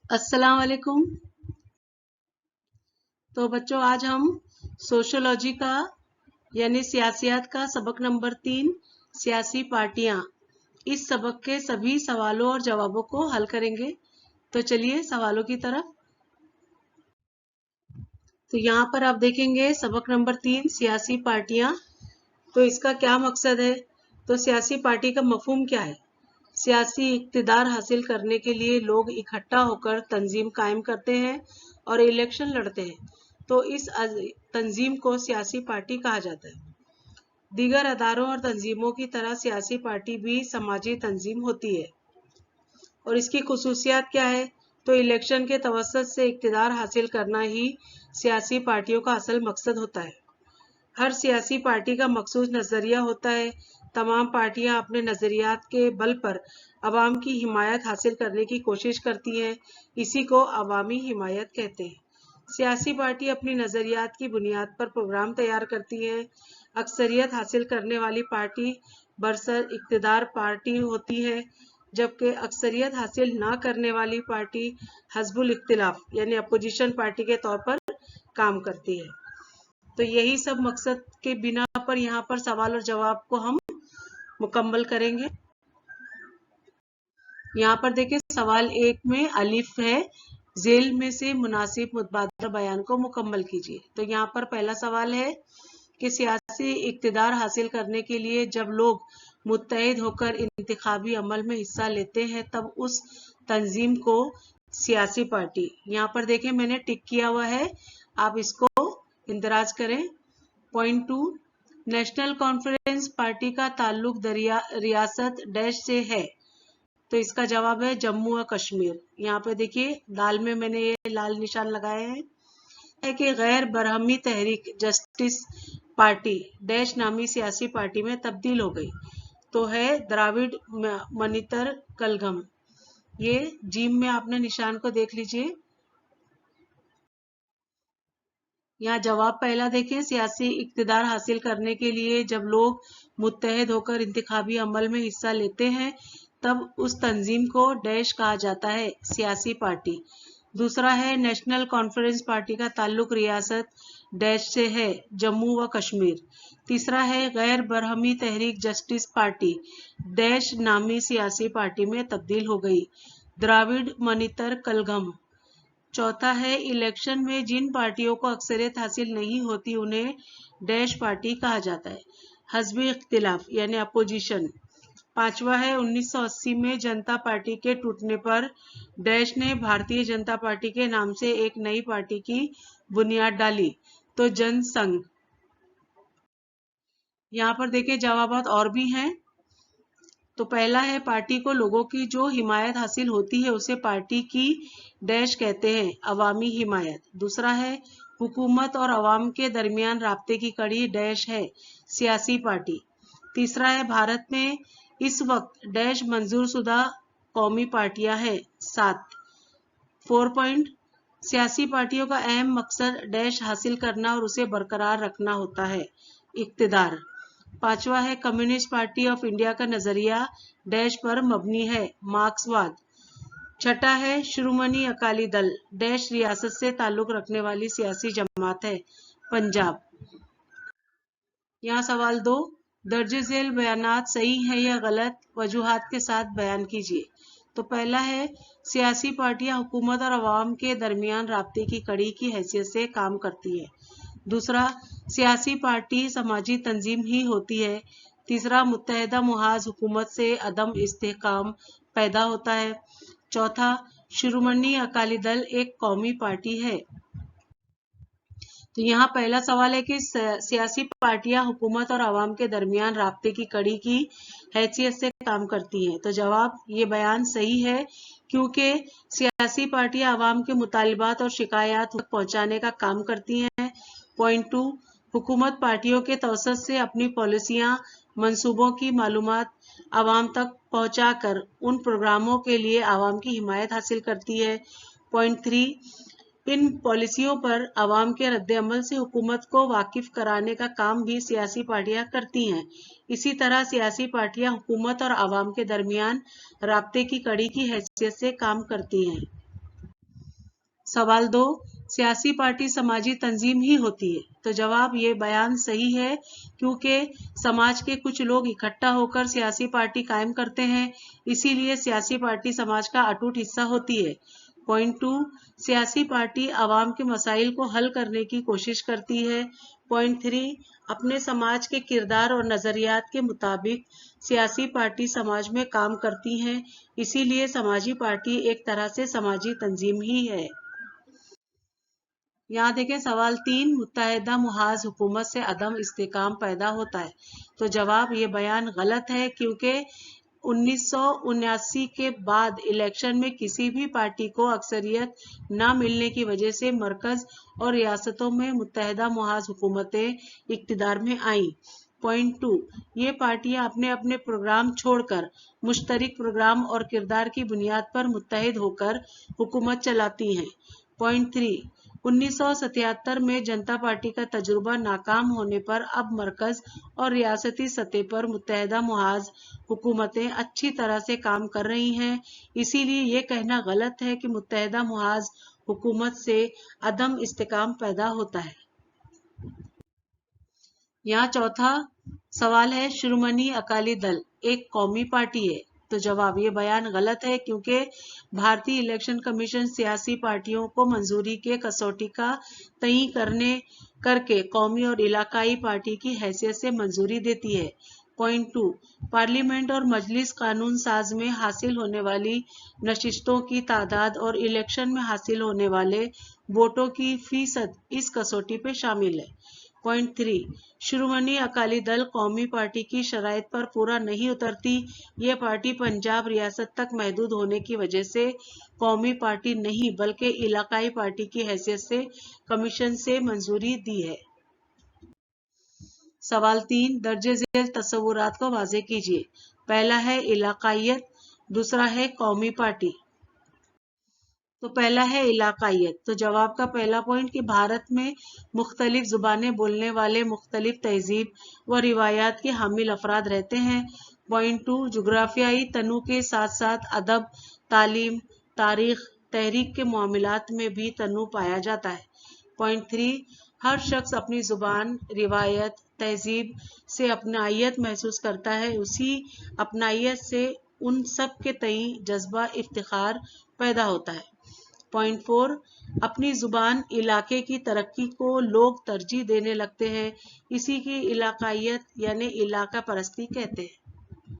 अस्सलाम वालेकुम। तो बच्चों, आज हम सोशोलॉजी का यानी सियासियात का सबक नंबर 3 सियासी पार्टियां, इस सबक के सभी सवालों और जवाबों को हल करेंगे। तो चलिए सवालों की तरफ। तो यहाँ पर आप देखेंगे सबक नंबर 3 सियासी पार्टियां। तो इसका क्या मकसद है? तो सियासी पार्टी का मफहूम क्या है? सियासी इक्तिदार हासिल करने के लिए लोग इकट्ठा होकर तंजीम कायम करते हैं और इलेक्शन लड़ते हैं। तो इस तंजीम को सियासी पार्टी कहा जाता है। दीगर अदारों और तंजीमों की तरह सियासी पार्टी भी समाजी तंजीम होती है और इसकी खुसूसियात क्या है? तो इलेक्शन के तवस्सुत से इक्तिदार हासिल करना ही सियासी पार्टियों का असल मकसद होता है। हर सियासी पार्टी का मखसूस नजरिया होता है। तमाम पार्टियां अपने नजरियात के बल पर अवाम की हिमायत हासिल करने की कोशिश करती हैं। इसी को अवामी हिमायत कहते हैं। सियासी पार्टी अपनी नजरियात की बुनियाद पर प्रोग्राम तैयार करती है। अक्सरियत हासिल करने वाली पार्टी बरसर इक्तिदार पार्टी होती है, जबकि अक्सरियत हासिल न करने वाली पार्टी हस्बुल इख्तिलाफ यानी अपोजिशन पार्टी के तौर पर काम करती है। तो यही सब मकसद के बिना पर यहाँ पर सवाल और जवाब को हम मुकम्मल करेंगे। यहाँ पर देखिए सवाल 1 में अलिफ है, जेल में से मुनासिब मुतबादल बयान को मुकम्मल कीजिए। तो यहाँ पर पहला सवाल है कि सियासी इक्तिदार हासिल करने के लिए जब लोग मुत्तहिद होकर इंतखाबी अमल में हिस्सा लेते हैं तब उस तंजीम को सियासी पार्टी, यहाँ पर देखें मैंने टिक किया हुआ है, आप इसको इंदराज करें। पॉइंट 2, नेशनल कॉन्फ्रेंस पार्टी का ताल्लुक रियासत डैश से है। तो इसका जवाब है जम्मू और कश्मीर। यहाँ पे देखिए दाल में मैंने ये लाल निशान लगाए हैं कि गैर बरहमी तहरीक जस्टिस पार्टी डैश नामी सियासी पार्टी में तब्दील हो गई। तो है द्राविड मनितर कलगम। ये जीम में आपने निशान को देख लीजिए। यहाँ जवाब पहला देखें, सियासी इक्तिदार हासिल करने के लिए जब लोग मुत्तहिद होकर इंतखाबी अमल में हिस्सा लेते हैं तब उस तंजीम को डैश कहा जाता है, सियासी पार्टी। दूसरा है नेशनल कॉन्फ्रेंस पार्टी का ताल्लुक रियासत डैश से है, जम्मू व कश्मीर। तीसरा है गैर बरहमी तहरीक जस्टिस पार्टी डैश नामी सियासी पार्टी में तब्दील हो गई, द्राविड मनितर कलगम। चौथा है इलेक्शन में जिन पार्टियों को अक्सरियत हासिल नहीं होती उन्हें डैश पार्टी कहा जाता है, हस्बी इख्तिलाफ यानी अपोजिशन। पांचवा है 1980 में जनता पार्टी के टूटने पर डैश ने भारतीय जनता पार्टी के नाम से एक नई पार्टी की बुनियाद डाली, तो जनसंघ। यहाँ पर देखिए जवाबात और भी हैं। तो पहला है पार्टी को लोगों की जो हिमायत हासिल होती है उसे पार्टी की डैश कहते हैं, अवामी हिमायत। दूसरा है हुकूमत और अवाम के दरमियान राब्ते की कड़ी डैश है, सियासी पार्टी। तीसरा है भारत में इस वक्त डैश मंजूर शुदा कौमी पार्टियां हैं, 7। 4 पॉइंट, सियासी पार्टियों का अहम मकसद डैश हासिल करना और उसे बरकरार रखना होता है, इक्तिदार। पांचवा है कम्युनिस्ट पार्टी ऑफ इंडिया का नजरिया डैश पर मबनी है, मार्क्सवाद। छठा है शिरोमणि अकाली दल डैश रियासत से ताल्लुक रखने वाली सियासी जमात है, पंजाब। यहाँ सवाल 2, दर्ज झेल बयानात सही है या गलत, वजूहात के साथ बयान कीजिए। तो पहला है सियासी पार्टियां हुकूमत और अवाम के दरमियान राब्ते की कड़ी की हैसियत से काम करती है। दूसरा, सियासी पार्टी समाजी तंजीम ही होती है। तीसरा, मुत्तहिदा मुहाज हुकूमत से अदम इस्तेहकाम पैदा होता है। चौथा, शिरोमणि अकाली दल एक कौमी पार्टी है। तो यहाँ पहला सवाल है कि सियासी पार्टियां हुकूमत और अवाम के दरमियान राब्ते की कड़ी की हैसियत से काम करती हैं। तो जवाब ये बयान सही है, क्योंकि सियासी पार्टियां अवाम के मुतालिबात और शिकायत तक पहुंचाने का काम करती हैं। पॉइंट 2, हुकूमत पार्टियों के तवसत से अपनी पॉलिसियां मंसूबों की मालूमात अवाम तक पहुंचाकर उन प्रोग्रामों के लिए अवाम की हिमायत हासिल करती है। पॉइंट 3, इन पॉलिसियों पर अवाम के रद्द-ए-अमल से हुकूमत को वाकिफ कराने का काम भी सियासी पार्टियां करती हैं। इसी तरह सियासी पार्टियां हुकूमत और अवाम के दरमियान राब्ते की कड़ी की हैसियत से काम करती हैं। सवाल 2, सियासी पार्टी समाजी तंजीम ही होती है। तो जवाब, ये बयान सही है क्योंकि समाज के कुछ लोग इकट्ठा होकर सियासी पार्टी कायम करते हैं, इसीलिए सियासी पार्टी समाज का अटूट हिस्सा होती है। पॉइंट 2, सियासी पार्टी आवाम के मसाइल को हल करने की कोशिश करती है। पॉइंट 3, अपने समाज के किरदार और नजरियात के मुताबिक सियासी पार्टी समाज में काम करती हैं, इसीलिए समाजी पार्टी एक तरह से समाजी तंजीम ही है। यहाँ देखें सवाल 3, मुत्तहिदा मुहाज हुकूमत से अदम इस्तेकाम पैदा होता है। तो जवाब, ये बयान गलत है क्योंकि 1979 के बाद इलेक्शन में किसी भी पार्टी को अक्सरियत न मिलने की वजह से मरकज और रियासतों में मुत्तहिदा मुहाज हुकूमतें इक्तदार में आईं। पॉइंट 2, ये पार्टियां अपने अपने प्रोग्राम छोड़कर मुश्तरक प्रोग्राम और किरदार की बुनियाद पर मुत्तहिद होकर हुकूमत चलाती हैं। पॉइंट 3, 1977 में जनता पार्टी का तजुर्बा नाकाम होने पर अब मरकज और रियासती सतह पर मुत्तहिदा मुहाज हुकूमतें अच्छी तरह से काम कर रही हैं, इसीलिए ये कहना गलत है कि मुत्तहिदा मुहाज हुकूमत से अदम इस्तेकाम पैदा होता है। यहाँ चौथा सवाल है, शिरोमणि अकाली दल एक कौमी पार्टी है। तो जवाब, ये बयान गलत है क्योंकि भारतीय इलेक्शन कमीशन सियासी पार्टियों को मंजूरी के कसौटी का तय करके कौमी और इलाकाई पार्टी की हैसियत से मंजूरी देती है। पॉइंट 2, पार्लियामेंट और मजलिस कानून साज में हासिल होने वाली नशिस्तों की तादाद और इलेक्शन में हासिल होने वाले वोटों की फीसद इस कसौटी पे शामिल है। पॉइंट 3, शिरोमणि अकाली दल कौमी पार्टी की शराइत पर पूरा नहीं उतरती। ये पार्टी पंजाब रियासत तक महदूद होने की वजह से कौमी पार्टी नहीं बल्कि इलाकाई पार्टी की हैसियत से कमीशन से मंजूरी दी है। सवाल 3, दर्जे झेल तस्वुरात को वाज़े कीजिए। पहला है इलाकायत, दूसरा है कौमी पार्टी। तो पहला है इलाकायत। तो जवाब का पहला पॉइंट कि भारत में मुख्तलिफ जुबानें बोलने वाले मुख्तलिफ तहजीब व रिवायात के हामिल अफराद रहते हैं। पॉइंट 2, जुग्राफियाई तनु के साथ साथ अदब, तालीम, तारीख, तहरीक के मामलात में भी तनु पाया जाता है। पॉइंट 3, हर शख्स अपनी जुबान, रिवायत, तहजीब से अपनाइयत महसूस करता है, उसी अपनाइयत से उन सब के तई जज्बा इफ्तिखार पैदा होता है। पॉइंट 4, अपनी जुबान इलाके की तरक्की को लोग तरजीह देने लगते हैं, इसी की इलाकायत यानी इलाका परस्ती कहते हैं।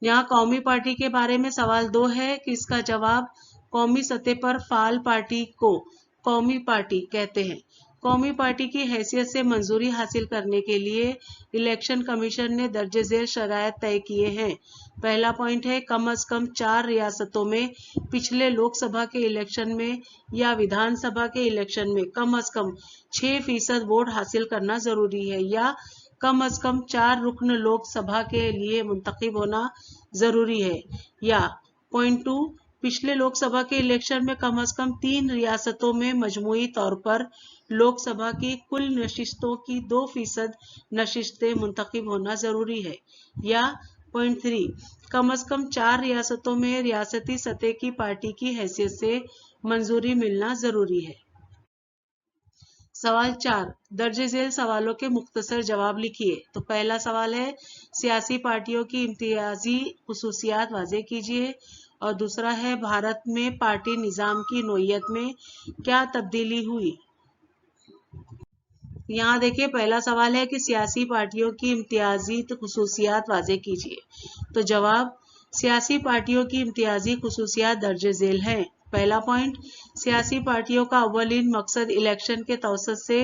यहाँ कौमी पार्टी के बारे में सवाल 2 है कि इसका जवाब, कौमी सतह पर फाल पार्टी को कौमी पार्टी कहते हैं। कौमी पार्टी की हैसियत से मंजूरी हासिल करने के लिए इलेक्शन कमीशन ने दर्जे झेल शरायत तय किए हैं। पहला पॉइंट है, कम अज कम 4 रियासतों में पिछले लोकसभा के इलेक्शन में या विधानसभा के इलेक्शन में कम अज कम 6% वोट हासिल करना जरूरी है, या कम अज कम 4 रुकन लोकसभा के लिए मुंतखब होना जरूरी है, या पॉइंट 2, पिछले लोकसभा के इलेक्शन में कम अज कम 3 रियासतों में मजमूई तौर पर लोकसभा की कुल नशिस्तों की 2% नशिस्तें मुंतखब होना जरूरी है, या पॉइंट 3, कम अज कम 4 रियासतों में रियासती सतह की पार्टी की हैसियत से मंजूरी मिलना जरूरी है। सवाल 4, दर्जे झेल सवालों के मुख्तसर जवाब लिखिए। तो पहला सवाल है, सियासी पार्टियों की इम्तियाजी खुसूसियात वाज़े कीजिए। और दूसरा है, भारत में पार्टी निज़ाम की नोयत में क्या तब्दीली हुई। यहाँ देखिए पहला सवाल है कि सियासी पार्टियों की इम्तियाजी खुसूसियात वाज़े कीजिए। तो जवाब, सियासी पार्टियों की इम्तियाजी खुसूसियात दर्जे झेल हैं। पहला पॉइंट, सियासी पार्टियों का अव्वलीन मकसद इलेक्शन के तौसत से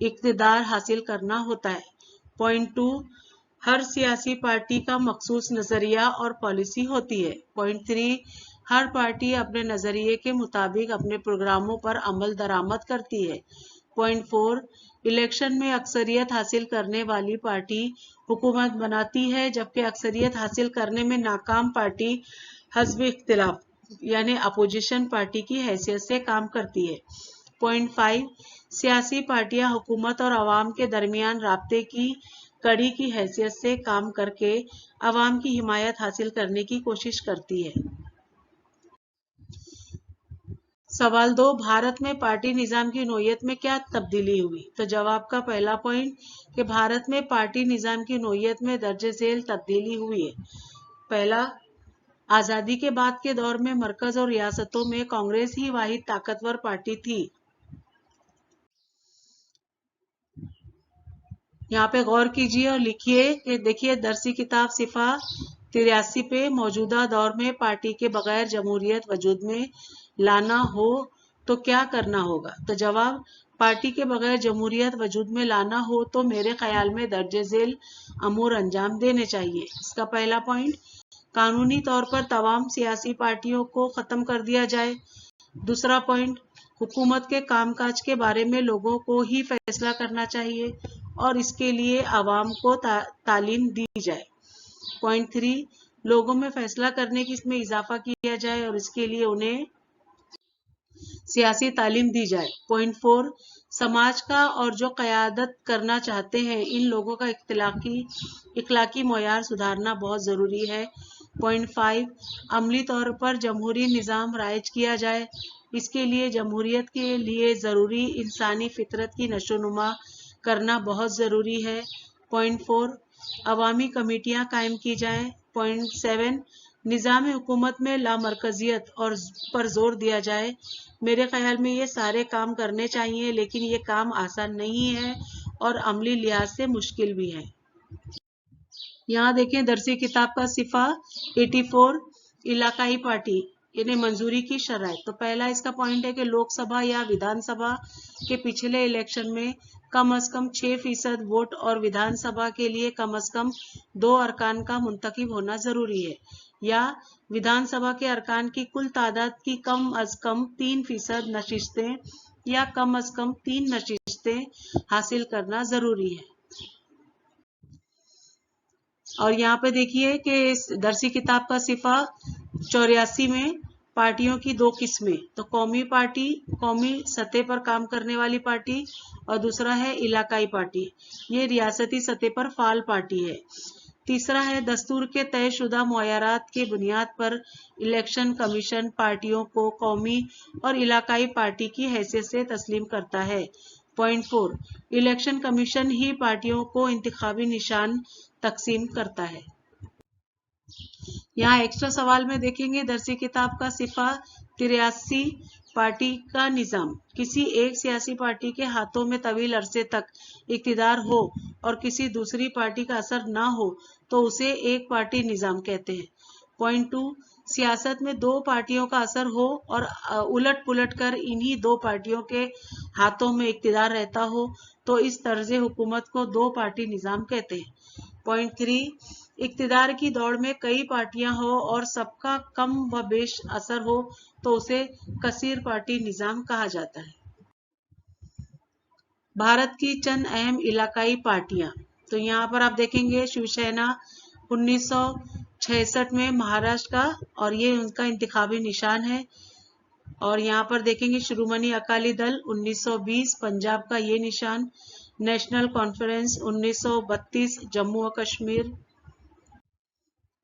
इक़्तिदार हासिल करना होता है। पॉइंट 2, हर सियासी पार्टी का मखसूस नजरिया और पॉलिसी होती है। पॉइंट 3, हर पार्टी अपने नजरिए के मुताबिक अपने प्रोग्रामों पर अमल दरामद करती है। पॉइंट 4, इलेक्शन में अक्सरियत हासिल करने वाली पार्टी हुकूमत बनाती है, जबकि अक्सरियत हासिल करने में नाकाम पार्टी हस्ब इख्तिलाफ यानी अपोजिशन पार्टी की हैसियत से काम करती है। पॉइंट 5, सियासी पार्टियां हुकूमत और अवाम के दरमियान राब्ते की कड़ी की हैसियत से काम करके अवाम की हिमायत हासिल करने की कोशिश करती है। सवाल 2, भारत में पार्टी निजाम की नोयत में क्या तब्दीली हुई? तो जवाब का पहला पॉइंट कि भारत में पार्टी निजाम की नोयत में दर्ज झेल तब्दीली हुई है। पहला, आजादी के बाद के दौर में मरकज और रियासतों में कांग्रेस ही वाहिद ताकतवर पार्टी थी। यहाँ पे गौर कीजिए और लिखिए कि देखिए दरसी किताब सिफा 83 पे, मौजूदा दौर में पार्टी के बगैर जमहूरियत वजूद में लाना हो तो क्या करना होगा? तो जवाब, पार्टी के बगैर जमहूरियत वजूद में लाना हो तो मेरे ख्याल में दर्ज झेल अमूर अंजाम देने चाहिए। इसका पहला पॉइंट, कानूनी तौर पर तमाम सियासी पार्टियों को खत्म कर दिया जाए। दूसरा पॉइंट, हुकूमत के कामकाज के बारे में लोगों को ही फैसला करना चाहिए और इसके लिए आवाम को तालीम दी जाए। पॉइंट 3, लोगों में फैसला करने की इसमें इजाफा किया जाए और इसके लिए उन्हें सियासी तालीम दी जाए। पॉइंट 4, समाज का और जो क़यादत करना चाहते हैं इन लोगों का इखलाकी मयार सुधारना बहुत ज़रूरी है। पॉइंट 5, अमली तौर पर जमहूरी निज़ाम राइज किया जाए, इसके लिए जमहूरियत के लिए ज़रूरी इंसानी फितरत की नशोनुमा करना बहुत ज़रूरी है। पॉइंट 4, अवामी कमेटियाँ कायम की जाएं। पॉइंट 7, निज़ाम हुकूमत में लामरकजियत और पर जोर दिया जाए। मेरे ख्याल में ये सारे काम करने चाहिए, लेकिन ये काम आसान नहीं है और अमली लिहाज से मुश्किल भी है। यहाँ देखें दरसी किताब का सिफा 84, इलाकाई पार्टी यानी मंजूरी की शराइत। तो पहला इसका पॉइंट है कि लोकसभा या विधानसभा के पिछले इलेक्शन में कम से कम 6% वोट और विधानसभा के लिए कम से कम 2 अरकान का मुंतखब होना जरूरी है, या विधानसभा के अरकान की कुल तादाद की कम से कम 3% नशिस्तें या कम से कम 3 नशिस्तें हासिल करना जरूरी है। और यहाँ पे देखिए कि इस दरसी किताब का सिफा 84 में पार्टियों की 2 किस्में, तो कौमी पार्टी, कौमी सतह पर काम करने वाली पार्टी, और दूसरा है इलाकाई पार्टी, ये रियासती सतह पर फाल पार्टी है। तीसरा है दस्तूर के तयशुदा मुआयरात के बुनियाद पर इलेक्शन कमीशन पार्टियों को कौमी और इलाकाई पार्टी की हैसियत से तस्लीम करता है। पॉइंट 4, इलेक्शन कमीशन ही पार्टियों को इंतखाबी निशान तकसीम करता है। यहाँ एक्स्ट्रा सवाल में देखेंगे दरसी किताब का सिफा 83, पार्टी का निजाम। किसी एक सियासी पार्टी के हाथों में तवील अरसे तक इक्तिदार हो और किसी दूसरी पार्टी का असर ना हो तो उसे एक पार्टी निजाम कहते हैं। पॉइंट 2, सियासत में 2 पार्टियों का असर हो और उलट पुलट कर इन्हीं 2 पार्टियों के हाथों में इक्तिदार रहता हो तो इस तर्ज हुकूमत को 2 पार्टी निजाम कहते हैं। पॉइंट 3, इक्तिदार की दौड़ में कई पार्टियां हो और सबका कम व बेश असर हो तो उसे कसीर पार्टी निजाम कहा जाता है। भारत की चंद अहम इलाकाई पार्टियां, तो यहाँ पर आप देखेंगे शिवसेना 1966 में महाराष्ट्र का, और ये उनका इंतखाबी निशान है। और यहाँ पर देखेंगे शिरोमणि अकाली दल 1920 पंजाब का ये निशान, नेशनल कॉन्फ्रेंस 1932 जम्मू और कश्मीर।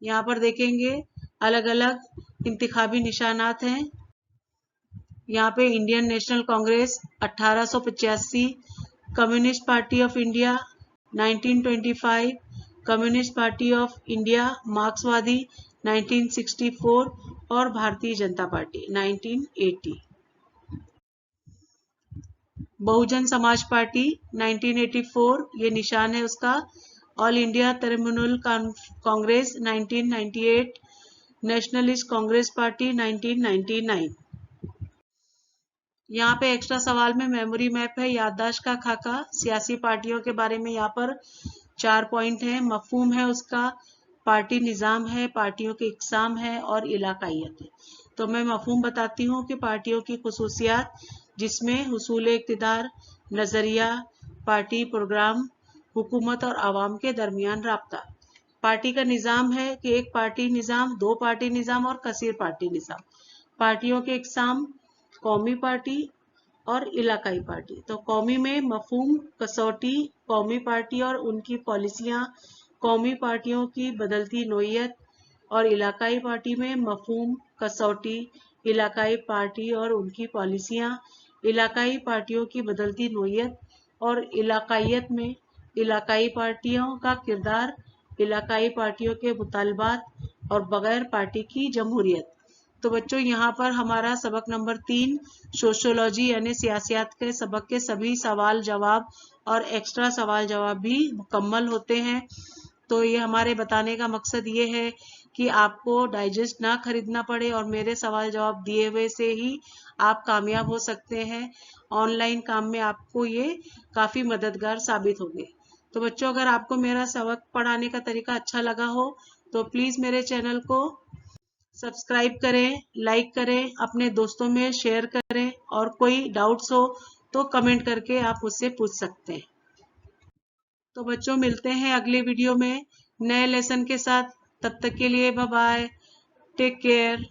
यहाँ पर देखेंगे अलग अलग इंतखाबी निशानात हैं। यहाँ पे Indian national Congress 1885, communist party of India 1925, communist party of India मार्क्सवादी 1964 और भारतीय जनता पार्टी 1980। बहुजन समाज पार्टी 1984 ये निशान है उसका, all India Trinamool Congress 1998, nationalist Congress party 1999। यहाँ पे एक्स्ट्रा सवाल में मेमोरी मैप है, याददाश्त का खाका। सियासी पार्टियों के बारे में यहाँ पर 4 पॉइंट है, मफहूम है उसका, पार्टी निज़ाम है, पार्टियों की इकसाम है और इलाकाइयत है। तो मैं मफहूम बताती हूँ कि पार्टियों की खुसूसियात, जिसमें हुसूल इक़्तिदार, नज़रिया, पार्टी प्रोग्राम, हुकूमत और आवाम के दरमियान राब्ता। पार्टी का निज़ाम है कि एक पार्टी निज़ाम, 2 पार्टी निज़ाम और कसीर पार्टी निज़ाम। पार्टियों के इकसाम, कौमी पार्टी और इलाकाई पार्टी। तो कौमी में मफहूम कसौटी, कौमी पार्टी और उनकी पॉलिसियां, कौमी पार्टियों की बदलती नोयत, और इलाकाई पार्टी में मफहूम कसौटी, इलाकाई पार्टी और उनकी पॉलिसियां, इलाकाई पार्टियों की बदलती नोयत और इलाकाइयत में इलाकाई पार्टियों का किरदार, इलाकाई पार्टियों के मुतालबात और बगैर पार्टी की जमहूरियत। तो बच्चों यहाँ पर हमारा सबक नंबर 3 सोशियोलॉजी यानी सियासियात के सबक के सभी सवाल जवाब और एक्स्ट्रा सवाल जवाब भी मुकम्मल होते हैं। तो ये हमारे बताने का मकसद ये है कि आपको डाइजेस्ट ना खरीदना पड़े और मेरे सवाल जवाब दिए हुए से ही आप कामयाब हो सकते हैं। ऑनलाइन काम में आपको ये काफ़ी मददगार साबित होंगे। तो बच्चों, अगर आपको मेरा सबक पढ़ाने का तरीका अच्छा लगा हो तो प्लीज़ मेरे चैनल को सब्सक्राइब करें, लाइक करें, अपने दोस्तों में शेयर करें और कोई डाउट्स हो तो कमेंट करके आप मुझसे पूछ सकते हैं। तो बच्चों, मिलते हैं अगले वीडियो में नए लेसन के साथ। तब तक के लिए बाय बाय, टेक केयर।